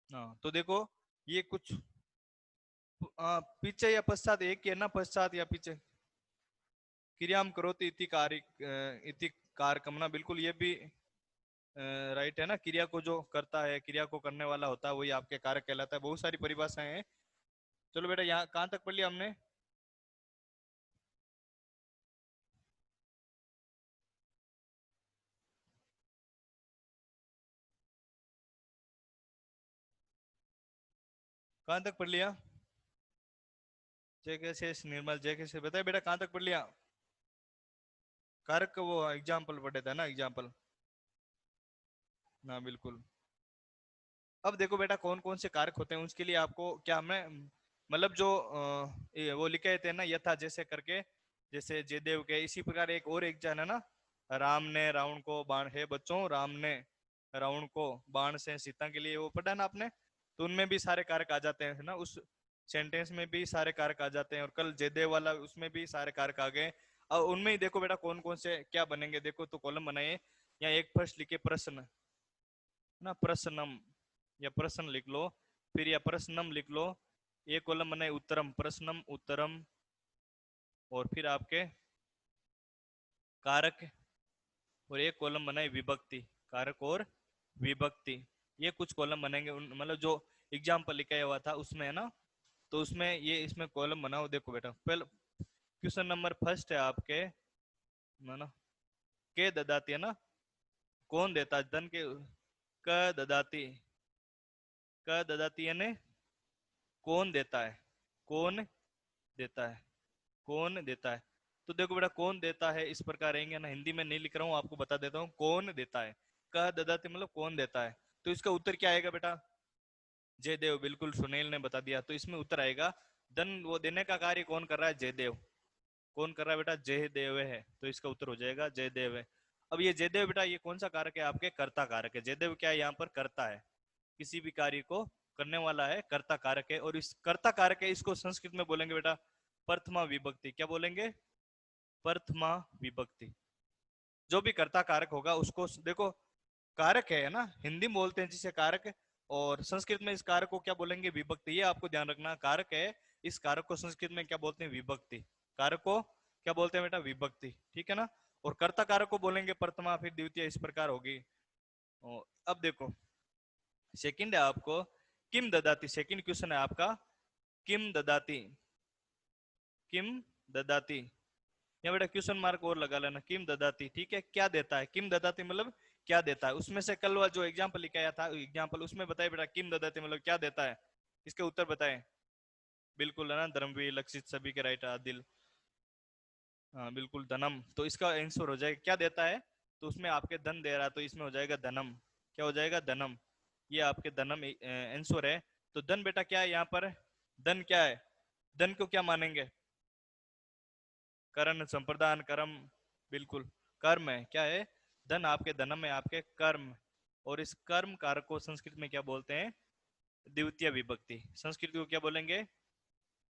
हाँ तो देखो, ये कुछ पीछे या पश्चात, एक ही है ना, पश्चात या पीछे। क्रियाम करोति इति कार्य, इति कारकमना, बिल्कुल ये भी राइट है ना। क्रिया को जो करता है, क्रिया को करने वाला होता है, वही आपके कारक कहलाता है। बहुत सारी परिभाषाएं हैं। चलो बेटा, यहाँ कहाँ तक पढ़ लिया हमने? कहाँ तक पढ़ लिया? जय कैसे निर्मल, जय कैसे, बताए बेटा कहाँ तक पढ़ लिया? कारक का वो एग्जाम्पल पढ़े थे ना, एग्जाम्पल। हाँ बिल्कुल। अब देखो बेटा, कौन कौन से कारक होते हैं उसके लिए आपको क्या हमें, मतलब जो वो लिखे थे ना, यथा जैसे करके, जैसे जयदेव के, इसी प्रकार एक और एक जन है ना, राम ने रावण को बाण, है बच्चों, राम ने रावण को बाण से सीता के लिए, वो पढ़ा ना आपने? तो उनमें भी सारे कारक आ जाते हैं, है ना, उस सेंटेंस में भी सारे कारक आ जाते हैं। और कल जयदेव वाला, उसमें भी सारे कारक आ गए। अब उनमें ही देखो बेटा कौन कौन से क्या बनेंगे, देखो तो कॉलम बनाइए। या एक फर्स्ट लिखे प्रश्न, ना प्रश्नम, या प्रश्न लिख लो, फिर या प्रश्नम लिख लो। एक कॉलम बनाए उत्तरम, प्रश्नम उत्तरम। और फिर आपके कारक, और एक कॉलम बनाए विभक्ति, कारक और विभक्ति। ये कुछ कॉलम बनेंगे मतलब जो एग्जाम्पल लिखा हुआ था उसमें, है ना। तो उसमें ये, इसमें कॉलम बनाओ। देखो बेटा, पहले क्वेश्चन नंबर फर्स्ट है आपके, है ना, के ददाती, है ना, कौन देता है धन के, क ददाती, क ददाती यानी कौन देता है, कौन देता है, कौन देता है। तो देखो बेटा, कौन देता है इस प्रकार रहेंगे ना, हिंदी में नहीं लिख रहा हूँ, आपको बता देता हूँ, कौन देता है। कह ददाती मतलब कौन देता है। तो इसका उत्तर क्या आएगा बेटा? जयदेव, बिल्कुल सुनील ने बता दिया। तो इसमें उत्तर आएगा धन, वो देने का कार्य कौन कर रहा है? जयदेव। कौन कर रहा है बेटा? जयदेव है। तो इसका उत्तर हो जाएगा जयदेव है। अब ये जयदेव बेटा, ये कौन सा कारक है आपके? कर्ता कारक है। जयदेव क्या है यहाँ पर? कर्ता है, किसी भी कार्य को करने वाला है, कर्ता कारक है। और इस कर्ता कारक है, इसको संस्कृत में बोलेंगे बेटा प्रथमा विभक्ति। क्या बोलेंगे? प्रथमा विभक्ति। जो भी कर्ता कारक होगा उसको देखो, कारक है ना, हिंदी में बोलते हैं जिसे कारक, और संस्कृत में इस कारक को क्या बोलेंगे? विभक्ति। ये आपको ध्यान रखना, कारक है, इस कारक को संस्कृत में क्या बोलते हैं? विभक्ति। कारक को क्या बोलते हैं बेटा? विभक्ति, ठीक है ना। और कर्ता कारक को बोलेंगे प्रथमा, फिर द्वितीय, इस प्रकार होगी। और अब देखो, सेकंड है आपको किम ददाती, सेकंड क्वेश्चन है आपका किम ददाती, किम ददाती। या बेटा क्वेश्चन मार्क और लगा लेना, किम ददाती, ठीक है, क्या देता है। किम ददाती मतलब क्या देता है। उसमें से कल जो एग्जाम्पल लिखाया था, एग्जाम्पल उसमें बताए बेटा किम ददाती मतलब क्या देता है। इसके उत्तर बताएं। बिल्कुल है ना, धर्मवीर, लक्षित, सभी के राइट, आदिल। हाँ बिल्कुल, धनम। तो इसका आंसर हो जाएगा क्या देता है। तो उसमें आपके धन दे रहा है, तो इसमें हो जाएगा धनम। क्या हो जाएगा? धनम। ये आपके धनम आंसर है। तो धन बेटा क्या है यहाँ पर? धन क्या है? धन को क्या मानेंगे? करण, संप्रदान, कर्म। बिल्कुल, कर्म है। क्या है? धन आपके धनम है, आपके कर्म। और इस कर्म कारक को संस्कृत में क्या बोलते हैं? द्वितीय विभक्ति। संस्कृत को क्या बोलेंगे?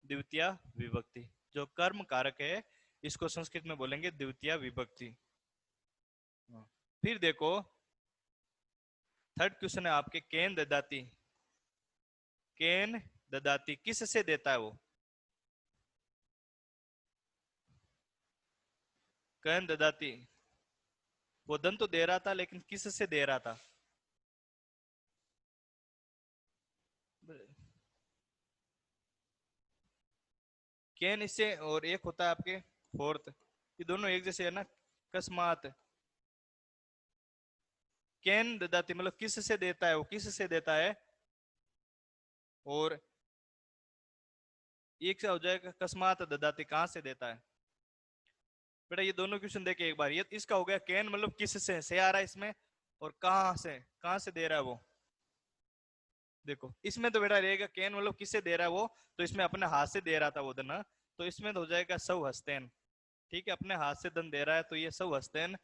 द्वितीय विभक्ति। जो कर्म कारक है, इसको संस्कृत में बोलेंगे द्वितीय विभक्ति। हाँ। फिर देखो, थर्ड क्वेश्चन है आपके केन ददाती, केन ददाती किस से देता है वो? केन ददाती, वो धन तो दे रहा था, लेकिन किस से दे रहा था? केन इससे, और एक होता है आपके फोर्थ, ये दोनों एक जैसे है ना, कस्मात। केन ददाती मतलब किस से देता है, वो किस से देता है। और एक से हो जाएगा कस्मात ददाती, कहां से देता है। बेटा ये दोनों क्वेश्चन देखे एक बार। ये इसका हो गया केन मतलब किस से आ रहा है इसमें, और कहां से दे रहा है वो। देखो इसमें तो बेटा रहेगा केन मतलब किससे दे रहा है वो, तो इसमें अपने हाथ से दे रहा था वो धन। तो इसमें तो हो जाएगा सौ हस्तेन। ठीक है, अपने हाथ से धन दे रहा है, तो ये सौ हस्तेन,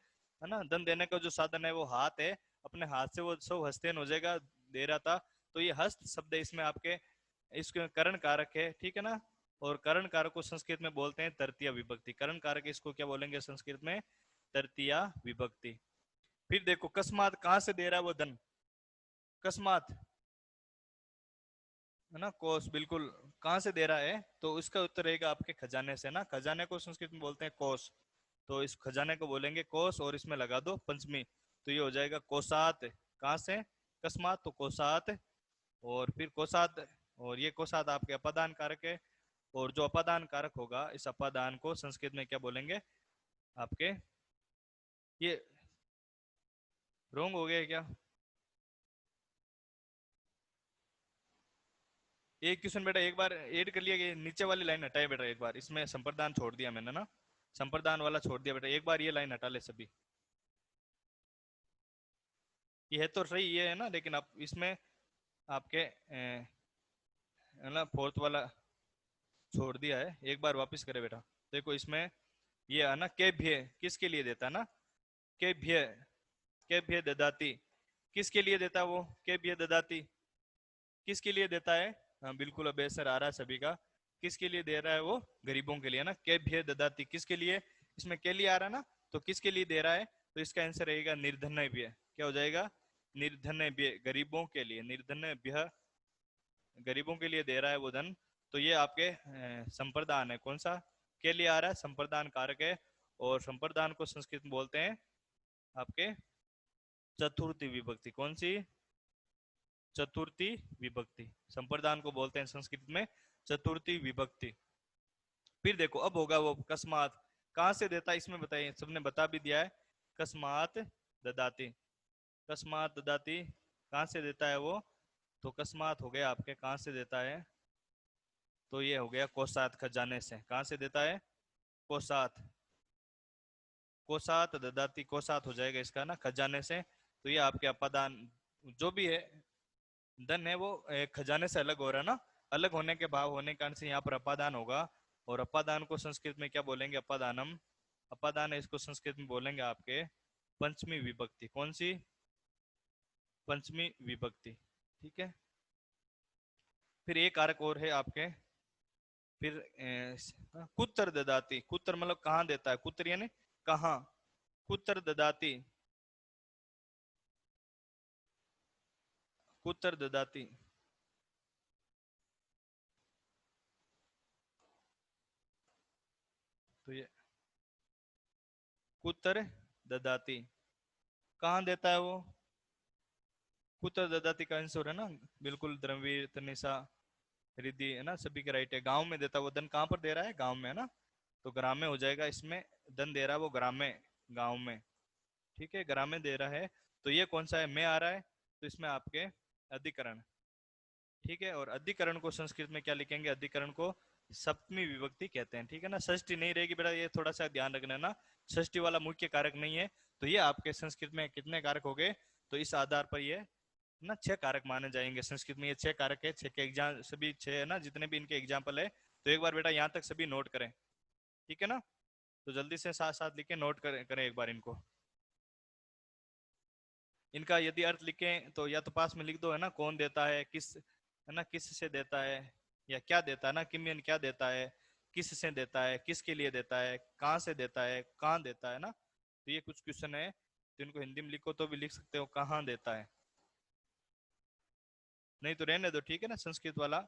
है ना। धन देने का जो साधन है वो हाथ है, अपने हाथ से वो सौ हस्तेन हो जाएगा, दे रहा था। तो ये हस्त शब्द है इसमें आपके, इसके करण कारक है, ठीक है ना। और करण कारक को संस्कृत में बोलते हैं तृतीय विभक्ति। करण कारक इसको क्या बोलेंगे संस्कृत में? तृतीय विभक्ति। फिर देखो, कस्मात कहां से दे रहा है वो धन? कस्मात है ना, कोष, बिल्कुल। कहाँ से दे रहा है, तो इसका उत्तर रहेगा आपके खजाने से ना। खजाने को संस्कृत में बोलते हैं कोष, तो इस खजाने को बोलेंगे कोष, और इसमें लगा दो पंचमी, तो ये हो जाएगा कोषात। कहाँ से, अकस्मात, तो कोषात। और फिर कोषात, और ये कोषात आपके अपादान कारक है। और जो अपादान कारक होगा, इस अपादान को संस्कृत में क्या बोलेंगे आपके, ये रोंग हो गया क्या? एक क्वेश्चन बेटा एक बार ऐड कर लिया, कि नीचे वाली लाइन हटाए बेटा एक बार, इसमें संप्रदान छोड़ दिया मैंने ना, संप्रदान वाला छोड़ दिया बेटा, एक बार ये लाइन हटा ले सभी। ये है तो सही, ये है ना, लेकिन आप इसमें आपके है ना फोर्थ वाला छोड़ दिया है, एक बार वापस करे बेटा। देखो इसमें ये है ना, के भ्य किसके लिए देता है ना, के भ्य, के भ्य ददाती, किसके लिए देता है वो, के भ्य ददाती किसके लिए देता है? हाँ बिल्कुल, अब असर आ रहा है सभी का। किसके लिए दे रहा है वो? गरीबों के लिए ना, के भ्य ददाती किसके लिए, इसमें के लिए आ रहा है ना, तो किसके लिए दे रहा है, तो इसका आंसर रहेगा निर्धन भ्य। क्या हो जाएगा? निर्धन भ्य, गरीबों के लिए, निर्धन भ्य, गरीबों के लिए दे रहा है वो धन। तो ये आपके संप्रदान है, कौन सा, के लिए आ रहा है, संप्रदान कारक है। और संप्रदान को संस्कृत में बोलते हैं आपके चतुर्थी विभक्ति। कौन सी? चतुर्थी विभक्ति। संप्रदान को बोलते हैं संस्कृत में चतुर्थी विभक्ति। फिर देखो अब होगा वो कस्मात, कहां से देता है इसमें बताइए, सबने बता भी दिया है, कस्मात ददाती, कस्मात ददाती कहां से देता है वो, तो कस्मात हो गया आपके, कहां से देता है, तो ये हो गया कोसात, खजाने से। कहां से देता है? कोसात, कोसात ददाती, कोसात हो जाएगा इसका ना, खजाने से। तो ये आपके अपादान जो भी है धन है, वो खजाने से अलग हो रहा है ना, अलग होने के भाव होने के कारण से यहाँ पर अपादान होगा। और अपादान को संस्कृत में क्या बोलेंगे? अपादानम, अपादान है, इसको संस्कृत में बोलेंगे आपके पंचमी विभक्ति। कौन सी? पंचमी विभक्ति। ठीक है। फिर एक कारक और है आपके, फिर कुत्र ददाती, कुत्र मतलब कहाँ देता है, कुत्र यानी कहाँ, कुत्र ददाती, कुत्र ददाती, तो ये कुत्र ददाती कहाँ देता है वो, कुत्र ददाती का आंसर है ना, बिल्कुल द्रवीर तनिषा रिद्धि है ना, सभी के राइट है। गांव में देता है वो धन, कहाँ पर दे रहा है? गांव में है ना, तो ग्राम में हो जाएगा, इसमें धन दे रहा है वो ग्राम में, गांव में। ठीक है, ग्राम में दे रहा है। तो ये कौन सा है, में आ रहा है, तो इसमें आपके अधिकरण। ठीक है, और अधिकरण को संस्कृत में क्या लिखेंगे? अधिकरण को सप्तमी विभक्ति कहते हैं। ठीक है ना, षष्ठी नहीं रहेगी बेटा, ये थोड़ा सा ध्यान रखना ना, षष्ठी वाला मुख्य कारक नहीं है। तो ये आपके संस्कृत में कितने कारक हो गए, तो इस आधार पर ये ना 6 कारक माने जाएंगे संस्कृत में। ये 6 कारक है, 6 के एग्जाम, सभी 6 है ना, जितने भी इनके एग्जाम्पल है। तो एक बार बेटा यहाँ तक सभी नोट करें, ठीक है ना, तो जल्दी से साथ साथ लिखे, नोट करें एक बार इनको। इनका यदि अर्थ लिखें तो या तो पास में लिख दो, है ना, कौन देता है, किस, है ना, किस से देता है, या क्या देता है ना, किमियन क्या देता है, किस से देता है, किसके लिए देता है, कहाँ से देता है, कहाँ देता है ना। तो ये कुछ क्वेश्चन है, तो इनको हिंदी में लिखो तो भी लिख सकते हो, कहाँ देता है, नहीं तो रहने दो, ठीक है ना, संस्कृत वाला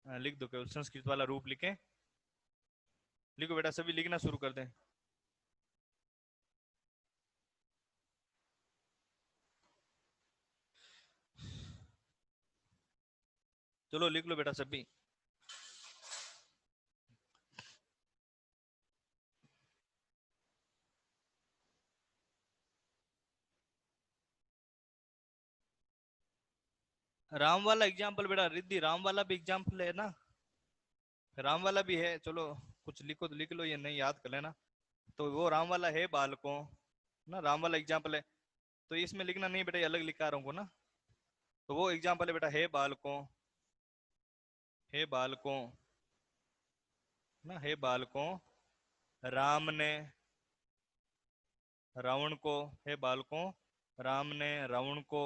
लिख दो, केवल संस्कृत वाला रूप लिखें। लिखो बेटा, सभी लिखना शुरू कर दें। चलो लिख लो बेटा सभी। राम वाला एग्जाम्पल बेटा, रिद्धि राम वाला भी एग्जाम्पल है ना, राम वाला भी है, चलो कुछ लिखो तो लिख लो, ये नहीं याद कर लेना। तो वो राम वाला है बालकों ना, राम वाला एग्जाम्पल है, तो इसमें लिखना नहीं बेटा, ये अलग लिखा रहा हूँ ना। तो वो एग्जाम्पल है बेटा, हे बालकों, हे बालकों ना, हे बालकों, राम ने रावण को, हे बालकों, राम ने रावण को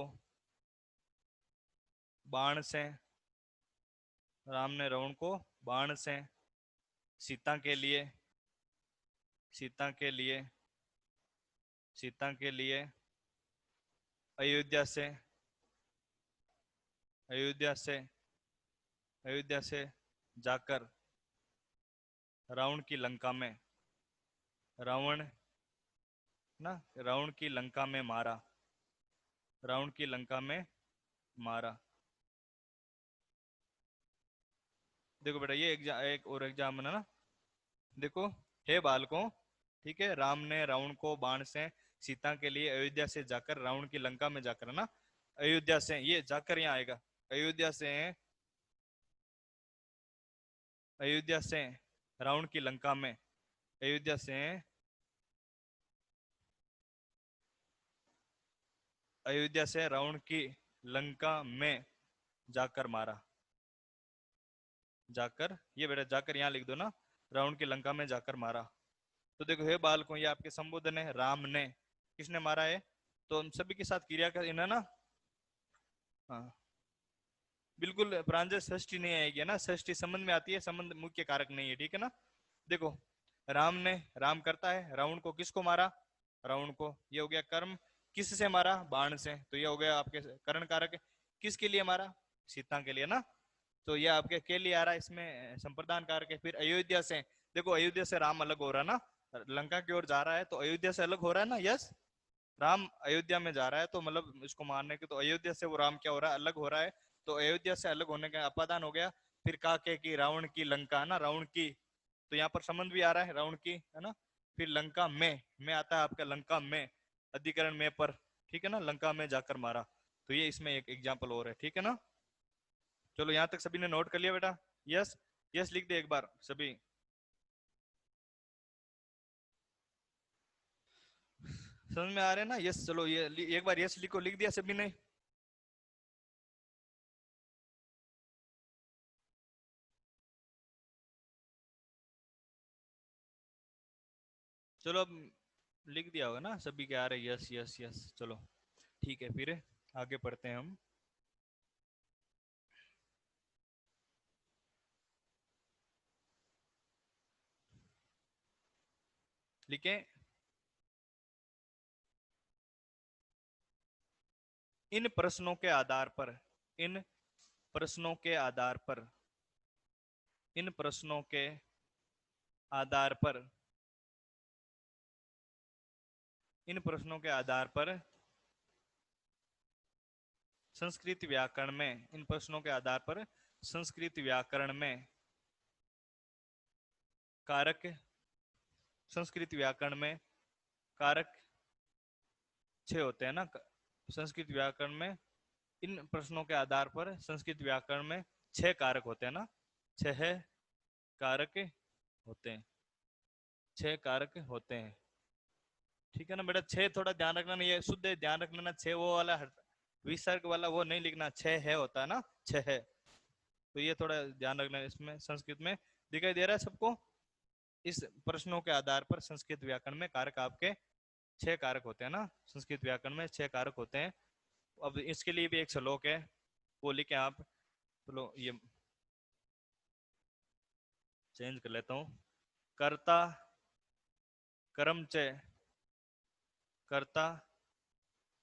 बाण से, राम ने रावण को बाण से, सीता के लिए, सीता के लिए, सीता के लिए, अयोध्या से, अयोध्या से अयोध्या से जाकर रावण की लंका में, रावण ना, रावण की लंका में मारा, रावण की लंका में मारा। देखो बेटा ये एक और एग्जाम है ना। देखो, हे बालकों, ठीक है, राम ने रावण को बाण से सीता के लिए अयोध्या से जाकर रावण की लंका में जाकर, है ना, अयोध्या से, ये जाकर यहाँ आएगा, अयोध्या से, अयोध्या से रावण की लंका में, अयोध्या से, अयोध्या से रावण की लंका में जाकर मारा, जाकर, ये बेटा जाकर यहाँ लिख दो ना, रावण की लंका में जाकर मारा। तो देखो, हे बालकों, ये आपके संबोधन है, राम ने, किसने मारा है, तो हम सभी के साथ क्रिया कर इन्हें ना। हाँ, बिल्कुल प्रांजल षष्ठी नहीं आएगी, है ना, षष्ठी संबंध में आती है, संबंध मुख्य कारक नहीं है, ठीक है ना। देखो, राम ने, राम करता है, रावण को, किसको मारा, रावण को, ये हो गया कर्म, किससे मारा, बाण से, तो ये हो गया आपके करण कारक, किसके लिए मारा, सीता के लिए ना, तो ये आपके के लिए आ रहा है, इसमें संप्रदान कारक है। फिर अयोध्या से, देखो अयोध्या से राम अलग हो रहा है ना, लंका की ओर जा रहा है, तो अयोध्या से अलग हो रहा है ना, यस, राम अयोध्या में जा रहा है, तो मतलब इसको मारने के, तो अयोध्या से वो राम क्या हो रहा है, अलग हो रहा है, तो अयोध्या से अलग होने का अपादान हो गया। फिर काके की, रावण की लंका, ना, रावण की, तो यहाँ पर संबंध भी आ रहा है, रावण की, है ना। फिर लंका में आता है आपका, लंका में, अधिकरण में पर, ठीक है ना, लंका में जाकर मारा, तो ये इसमें एक एग्जाम्पल और है, ठीक है ना। चलो यहाँ तक सभी ने नोट कर लिया बेटा, यस, यस लिख दे एक बार सभी। समझ में आ रहे हैं ना, यस, चलो ये एक बार यस लिखो, लिख दिया सभी ने। चलो अब लिख दिया होगा ना सभी के, आ रहे, यस यस यस, चलो ठीक है, फिर आगे पढ़ते हैं हम। लिखे, इन प्रश्नों के आधार पर, इन प्रश्नों के आधार पर, इन प्रश्नों के आधार पर, इन प्रश्नों के आधार पर संस्कृत व्याकरण में, इन प्रश्नों के आधार पर संस्कृत व्याकरण में कारक, संस्कृत व्याकरण में कारक 6 होते हैं ना, संस्कृत व्याकरण में, इन प्रश्नों के आधार पर संस्कृत व्याकरण में 6 कारक होते हैं ना, 6 कारक होते हैं, 6 कारक होते हैं, ठीक है ना बेटा। 6 थोड़ा ध्यान रखना, नहीं ये शुद्ध ध्यान रखना ना, 6 वो वाला विसर्ग वाला वो नहीं लिखना, 6 है होता है ना, 6 है, तो ये थोड़ा ध्यान रखना, इसमें संस्कृत में दिखाई दे रहा है सबको। इस प्रश्नों के आधार पर संस्कृत व्याकरण में कारक आपके 6 कारक होते हैं ना, संस्कृत व्याकरण में 6 कारक होते हैं। अब इसके लिए भी एक श्लोक है, वो लिखे आप, चलो ये चेंज कर लेता हूँ। कर्ता कर्म च, कर्ता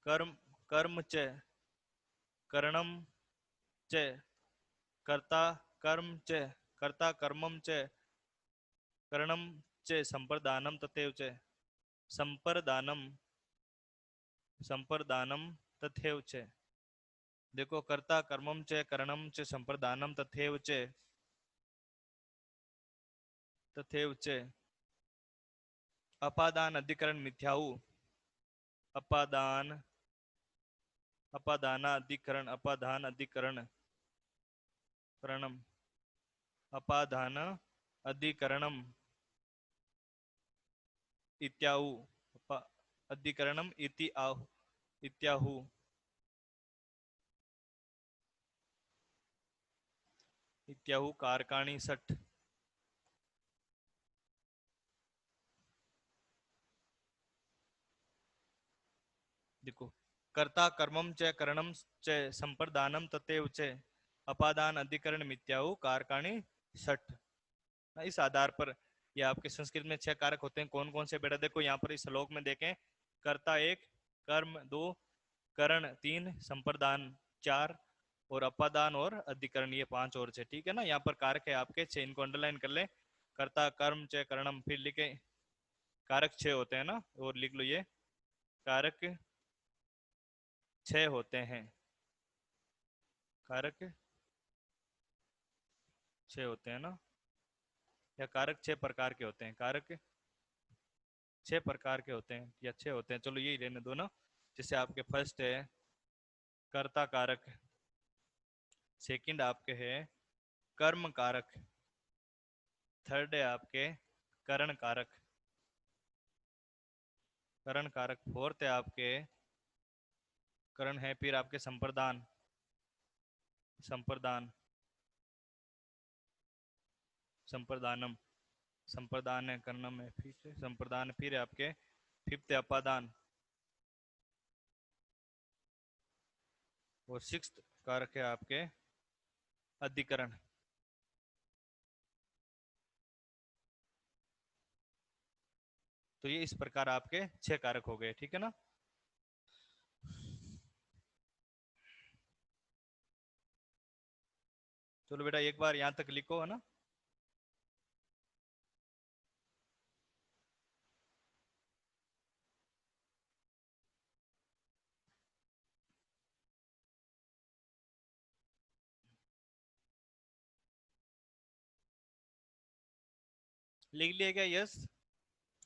कर्म, कर्म च करणम च, कर्ता कर्म च, कर्ता कर्मम च करणम च संप्रदानम तथैव च, संप्रदानम, संप्रदानम तथैव च। देखो, कर्ता कर्मम च करणम च संप्रदानम तथैव च, तथैव च, अपादान अधिकरण मिथ्याहु, अपादान, अपादानाधिकरण, अपादान अधिकरण, करणम, अपादान अधिकरणम इत्याहु, अधिकरणम इति आहु, इत्याहु, इत्याहु कारकाणि षट्। देखो, कर्ता कर्मम च करणम च संप्रदानम तथैव च, अपादान अधिकरण मिथ्याहु कारकाणि षट्। इस आधार पर ये आपके संस्कृत में 6 कारक होते हैं, कौन कौन से बेटा, देखो यहाँ पर इस श्लोक में देखें, कर्ता 1, कर्म 2, करण 3, संप्रदान 4, और अपादान और अधिकरण, ये 5 और छह, ठीक है ना। यहाँ पर कारक है आपके 6, इनको अंडरलाइन कर ले। कर्ता, कर्म, च, करणम, फिर लिखे कारक 6 होते हैं ना, और लिख लो ये कारक 6 होते हैं, कारक 6 होते हैं ना, या कारक 6 प्रकार के होते हैं, कारक 6 प्रकार के होते हैं या 6 होते हैं, चलो यही रहने दो ना। जैसे आपके फर्स्ट है कर्ता कारक, सेकंड आपके है कर्म कारक, थर्ड है आपके करण कारक, करण कारक, फोर्थ है आपके करण है, फिर आपके संप्रदान, संप्रदान, संप्रदानम, संप्रदान है, कर्णम है, फिर से संप्रदान, फिर है आपके फिफ्थ है अपादान, और सिक्स्थ कारक है आपके अधिकरण। तो ये इस प्रकार आपके 6 कारक हो गए, ठीक है ना। चलो बेटा एक बार यहाँ तक लिखो, है ना। लिख लिया क्या? यस।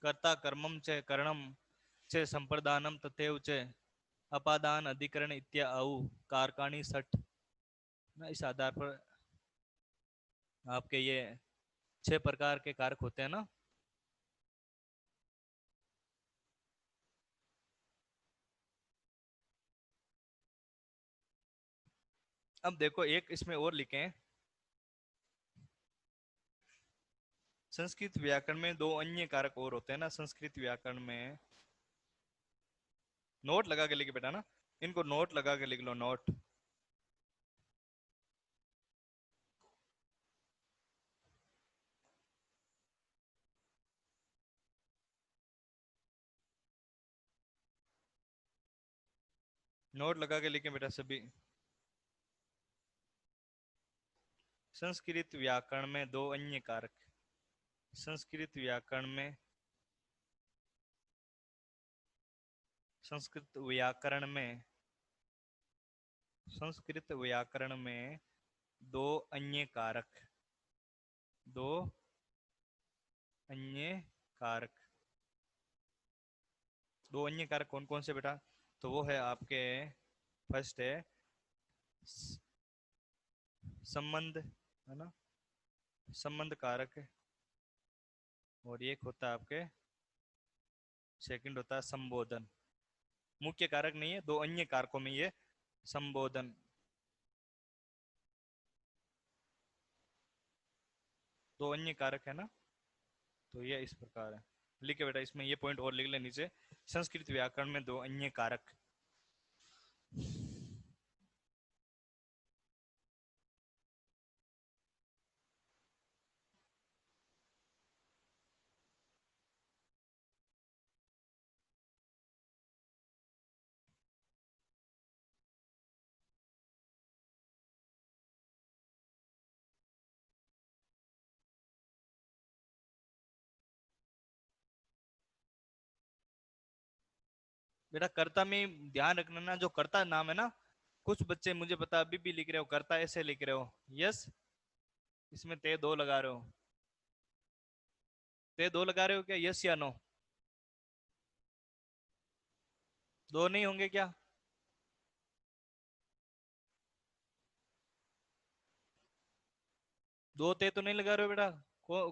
कर्ता कर्मम च करणम च संप्रदानम तथैव च अपादान अधिकरण इत्याउ कारकाणि सठ ना। इस आधार पर आपके ये 6 प्रकार के कारक होते हैं ना। अब देखो एक इसमें और लिखे हैं, संस्कृत व्याकरण में 2 अन्य कारक और होते हैं ना। संस्कृत व्याकरण में नोट लगा के लिखे बेटा ना, इनको नोट लगा के लिख लो, नोट। नोट लगा के लिखे बेटा सभी। संस्कृत व्याकरण में 2 अन्य कारक, संस्कृत व्याकरण में, संस्कृत व्याकरण में, संस्कृत व्याकरण में 2 अन्य कारक, 2 अन्य कारक, 2 अन्य कारक कौन कौन से बेटा? तो वो है आपके फर्स्ट है संबंध, है ना, संबंध कारक, और एक होता है आपके सेकंड होता है संबोधन। मुख्य कारक नहीं है, 2 अन्य कारकों में ये संबोधन, 2 अन्य कारक है ना। तो ये इस प्रकार है, लिखे बेटा इसमें ये पॉइंट और लिख ले नीचे, संस्कृत व्याकरण में 2 अन्य कारक। बेटा कर्ता में ध्यान रखना ना, जो कर्ता नाम है ना, कुछ बच्चे मुझे पता अभी भी लिख रहे हो कर्ता ऐसे लिख रहे हो, यस, इसमें ते 2 लगा रहे हो, ते 2 लगा रहे हो क्या, यस या नो? 2 नहीं होंगे क्या? दो ते तो नहीं लगा रहे हो बेटा?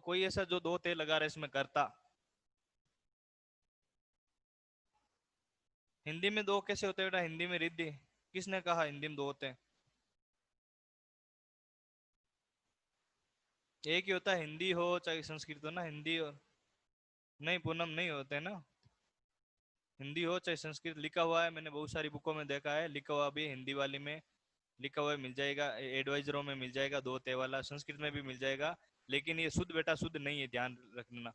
कोई ऐसा जो 2 ते लगा रहा है इसमें कर्ता? हिंदी में 2 कैसे होते हैं बेटा? हिंदी में रिद्धि, किसने कहा हिंदी में 2 होते हैं? एक ही होता है, हिंदी हो चाहे संस्कृत हो ना, हिंदी हो। नहीं पूनम, नहीं होते ना, हिंदी हो चाहे संस्कृत। लिखा हुआ है, मैंने बहुत सारी बुकों में देखा है, लिखा हुआ भी है, हिंदी वाली में लिखा हुआ मिल जाएगा, एडवाइजरों में मिल जाएगा 2 ते वाला, संस्कृत में भी मिल जाएगा। लेकिन ये शुद्ध बेटा शुद्ध नहीं है, ध्यान रखना,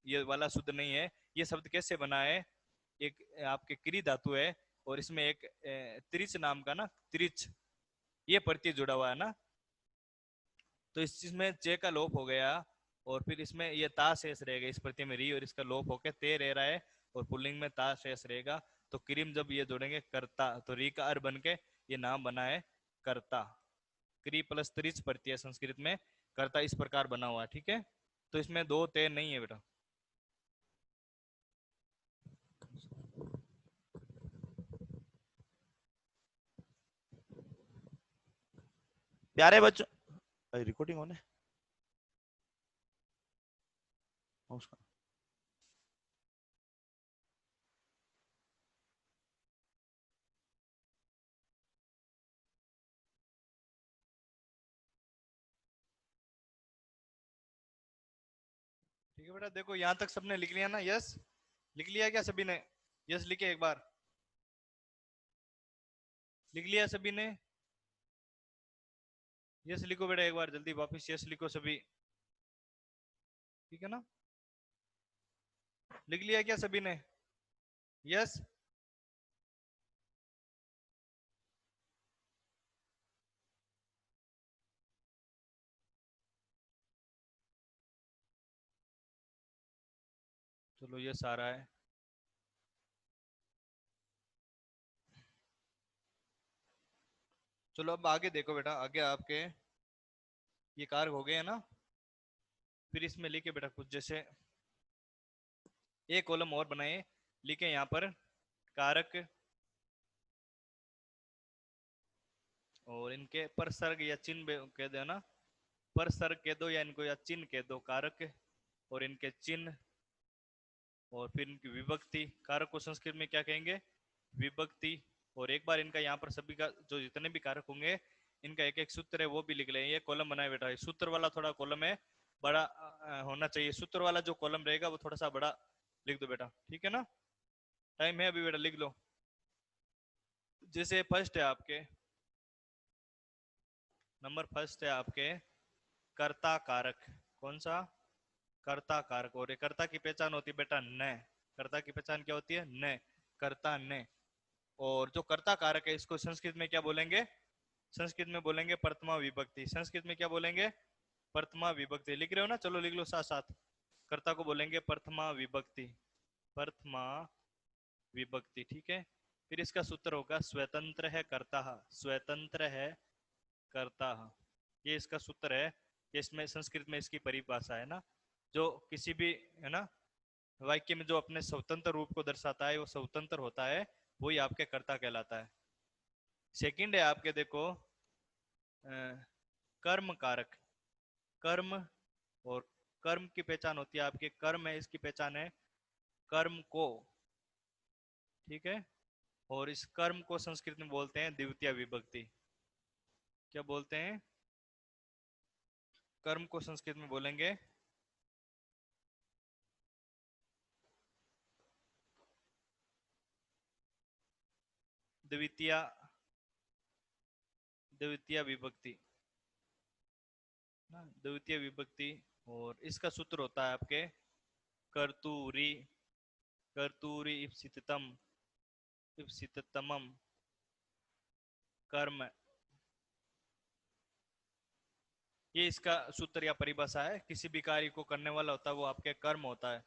ये वाला शुद्ध नहीं है। ये शब्द कैसे बना है? एक आपके क्री धातु है, और इसमें एक त्रिच नाम का ना, त्रिच, ये प्रत्यय जुड़ा हुआ है ना, तो इस चीज में चे का लोप हो गया और फिर इसमें ये ता शेष रहेगा, इस प्रत्यय में री और इसका लोप होकर ते रह रहा है और पुल्लिंग में ता शेष रहेगा। तो क्रीम जब ये जोड़ेंगे कर्ता, तो री का अर बन के ये नाम बना है कर्ता। क्री प्लस त्रिच प्रत्यय संस्कृत में कर्ता इस प्रकार बना हुआ है, ठीक है। तो इसमें दो ते नहीं है बेटा। प्यारे बच्चों, रिकॉर्डिंग होने उसका। ठीक है बेटा, देखो यहाँ तक सबने लिख लिया ना? यस लिख लिया क्या सभी ने? यस लिखे एक बार, लिख लिया सभी ने? यस लिखो बेटा एक बार जल्दी वापस, यस लिखो सभी, ठीक है ना? लिख लिया क्या सभी ने? यस। चलो ये सारा है। चलो अब आगे देखो बेटा, आगे आपके ये कारक हो गए हैं ना, फिर इसमें लिखे बेटा कुछ जैसे एक कॉलम और बनाए, लिखे यहाँ पर कारक और इनके पर सर्ग या चिन्ह कह दो ना, पर सर्ग कह दो या इनको या चिन्ह कह दो कारक, और इनके चिन्ह और फिर इनकी विभक्ति। कारक को संस्कृत में क्या कहेंगे? विभक्ति। और एक बार इनका यहाँ पर सभी का जो जितने भी कारक होंगे इनका एक एक सूत्र है वो भी लिख लें। ये कॉलम बनाए बेटा, सूत्र वाला थोड़ा कॉलम है बड़ा होना चाहिए, सूत्र वाला जो कॉलम रहेगा वो थोड़ा सा बड़ा लिख दो बेटा, ठीक है ना? टाइम है अभी बेटा, लिख लो। जैसे फर्स्ट है आपके, नंबर फर्स्ट है आपके कर्ता कारक। कौन सा? कर्ता कारक। और ये कर्ता की पहचान होती है बेटा न। कर्ता की पहचान क्या होती है? न। कर्ता न। और जो कर्ता कारक है इसको संस्कृत में क्या बोलेंगे? संस्कृत में बोलेंगे प्रथमा विभक्ति। संस्कृत में क्या बोलेंगे? प्रथमा विभक्ति। लिख रहे हो ना? चलो लिख लो साथ साथ। कर्ता को बोलेंगे प्रथमा विभक्ति, प्रथमा विभक्ति, ठीक है। फिर इसका सूत्र होगा स्वतंत्र है कर्ता, स्वतंत्र है कर्ता। ये इसका सूत्र है। ये इसमें संस्कृत में इसकी परिभाषा है ना, जो किसी भी है ना वाक्य में जो अपने स्वतंत्र रूप को दर्शाता है वो स्वतंत्र होता है, वही आपके कर्ता कहलाता है। सेकंड है आपके देखो कर्म कारक। कर्म, और कर्म की पहचान होती है आपके, कर्म है इसकी पहचान है कर्म को, ठीक है। और इस कर्म को संस्कृत में बोलते हैं द्वितीय विभक्ति। क्या बोलते हैं? कर्म को संस्कृत में बोलेंगे द्वितीय, द्वितीय विभक्ति ना, द्वितीय विभक्ति। और इसका सूत्र होता है आपके कर्तूरी, कर्तूरी इप्सितम, इप्सिततमम कर्म। ये इसका सूत्र या परिभाषा है। किसी भी कार्य को करने वाला होता है वो आपके कर्म होता है।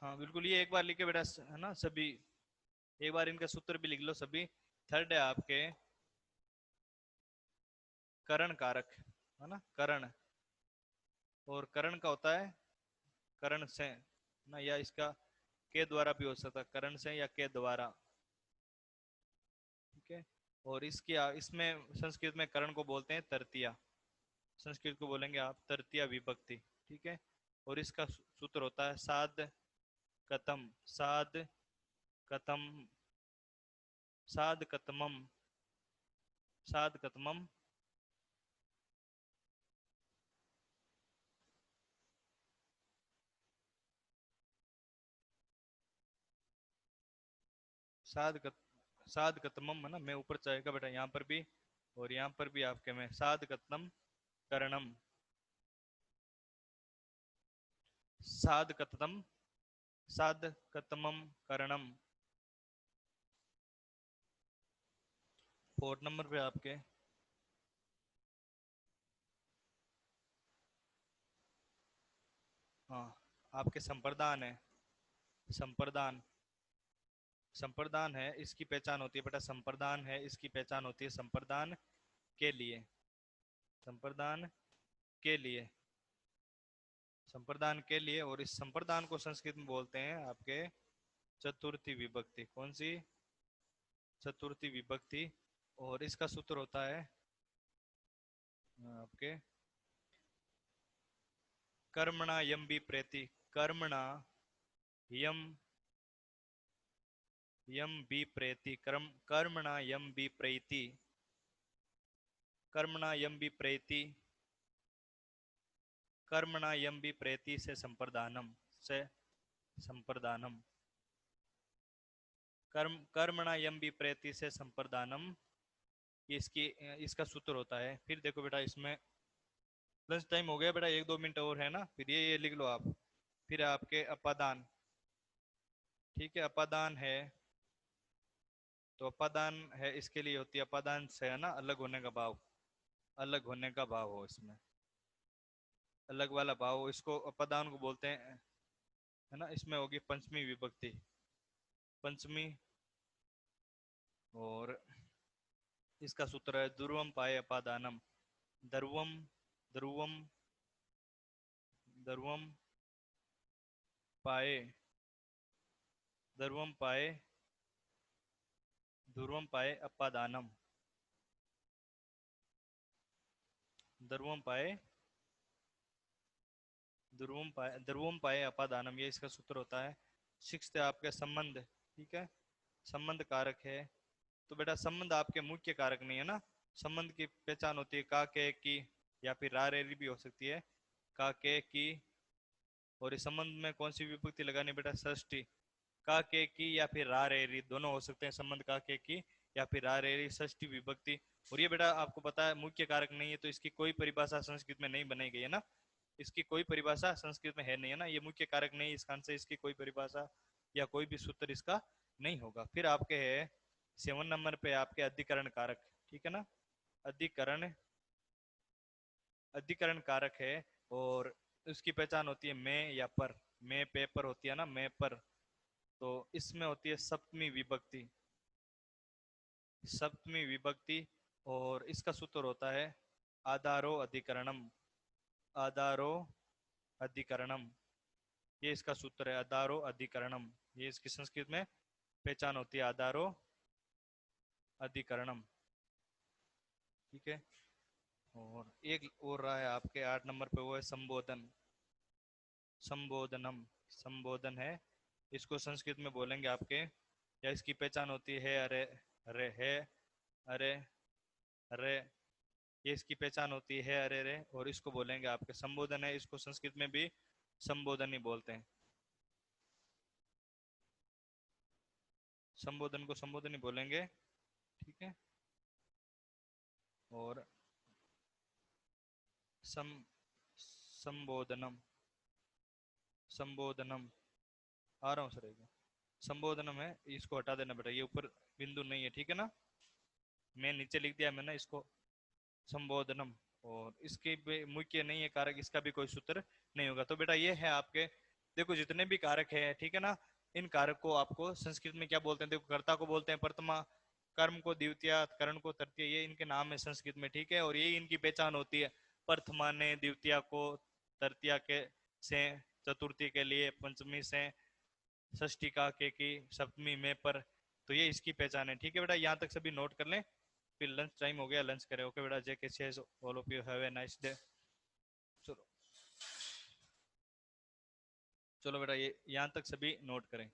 हाँ बिल्कुल, ये एक बार लिखे बेटा है ना सभी, एक बार इनका सूत्र भी लिख लो सभी। थर्ड है आपके करण कारक, है ना, करण। और करण का होता है करण से ना, या इसका के द्वारा भी हो सकता है, करण से या के द्वारा, ठीक है। और इसकी इसमें संस्कृत में करण को बोलते हैं तृतीया। संस्कृत को बोलेंगे आप तृतीया विभक्ति, ठीक है। और इसका सूत्र होता है साध कतम, साध कतम, साध कतमम, साध कतमम, साध कत, साध कतमम है ना, मैं ऊपर जाएगा बेटा यहाँ पर भी और यहाँ पर भी आपके में साध कतनम करणम, साध कतनम साधकतमम करणम। 4 नंबर पे आपके हाँ आपके संप्रदान है। संप्रदान संप्रदान है, इसकी पहचान होती है बेटा संप्रदान है, इसकी पहचान होती है संप्रदान के लिए। संप्रदान के लिए, संप्रदान के लिए। और इस संप्रदान को संस्कृत में बोलते हैं आपके चतुर्थी विभक्ति। कौन सी? चतुर्थी विभक्ति। और इसका सूत्र होता है आपके कर्मणा यम भी प्रेति। कर्मणा यम यम भी प्रेति। कर्मणा यम भी प्रेति। कर्मणा यम भी प्रेति। कर्मणा यम भी प्रेति से संप्रदानम। से संप्रदानम। कर्मणा यम भी प्रेति से संप्रदानम, ये इसकी इसका सूत्र होता है। फिर देखो बेटा इसमें लंच टाइम हो गया बेटा, 1-2 मिनट और है ना, फिर ये लिख लो आप। फिर आपके अपादान, ठीक है अपादान है, तो अपादान है इसके लिए होती है अपादान से है ना अलग होने का भाव। अलग होने का भाव हो इसमें, अलग वाला भाव हो, इसको अपादान को बोलते हैं है ना। इसमें होगी पंचमी विभक्ति। पंचमी। और इसका सूत्र है ध्रुवम पाए अपादानम। ध्रुवम ध्रुवम ध्रुवम पाए ध्रुवम पाए ध्रुवम पाए अपादानम। ध्रुवम पाए ध्रुवम पाए अपादानम, ये इसका सूत्र होता है। 6 आपके संबंध, ठीक है संबंध कारक है। तो बेटा संबंध आपके मुख्य कारक नहीं है ना। संबंध की पहचान होती है का के की, या फिर रा रे री भी हो सकती है, का के की। और इस संबंध में कौन सी विभक्ति लगानी बेटा? षष्ठी। का के की या फिर रा रे री दोनों हो सकते हैं संबंध का के की या फिर रा रे री षष्ठी विभक्ति। और ये बेटा आपको पता है मुख्य कारक नहीं है, तो इसकी कोई परिभाषा संस्कृत में नहीं बनाई गई है ना। इसकी कोई परिभाषा संस्कृत में है नहीं है ना, ये मुख्य कारक नहीं, इस कारण से इसकी कोई परिभाषा या कोई भी सूत्र इसका नहीं होगा। फिर आपके है 7 नंबर पे आपके अधिकरण कारक, ठीक है ना। अधिकरण अधिकरण कारक है, और उसकी पहचान होती है मैं या पर। मैं पे पर होती है ना, मैं पर। तो इसमें होती है सप्तमी विभक्ति। सप्तमी विभक्ति। और इसका सूत्र होता है आधारो अधिकरणम। आधारो अधिकरणम, ये इसका सूत्र है आधारो अधिकरणम। ये इसकी संस्कृत में पहचान होती है आधारो अधिकरणम, ठीक है। और एक और रहा है आपके 8 नंबर पे, वो है संबोधन। संबोधनम, संबोधन है, इसको संस्कृत में बोलेंगे आपके, या इसकी पहचान होती है अरे अरे है अरे अरे, ये इसकी पहचान होती है अरे रे। और इसको बोलेंगे आपके संबोधन है, इसको संस्कृत में भी संबोधन ही बोलते हैं। संबोधन को संबोधन ही बोलेंगे, ठीक है। और सम संबोधनम संबोधनम आ रहा हूँ सर एक संबोधनम है, इसको हटा देना बेटा, ये ऊपर बिंदु नहीं है, ठीक है ना। मैं नीचे लिख दिया मैंने इसको संबोधनम। और इसके मुख्य नहीं है कारक, इसका भी कोई सूत्र नहीं होगा। तो बेटा ये है आपके, देखो जितने भी कारक है, ठीक है ना, इन कारक को आपको संस्कृत में क्या बोलते हैं? देखो कर्ता को बोलते हैं प्रथमा, कर्म को द्वितीया, करण को तृतीय, ये इनके नाम है संस्कृत में, ठीक है। और ये इनकी पहचान होती है प्रथमा ने द्वितीया को, तृतीया के से चतुर्थी के लिए, पंचमी से षष्ठी का के की, सप्तमी में पर। तो ये इसकी पहचान है, ठीक है बेटा। यहाँ तक सभी नोट कर लें, फिर लंच टाइम हो गया, लंच करें। ओके बेटा, JK says all of you have a nice day. चलो चलो बेटा, ये यहाँ तक सभी नोट करें।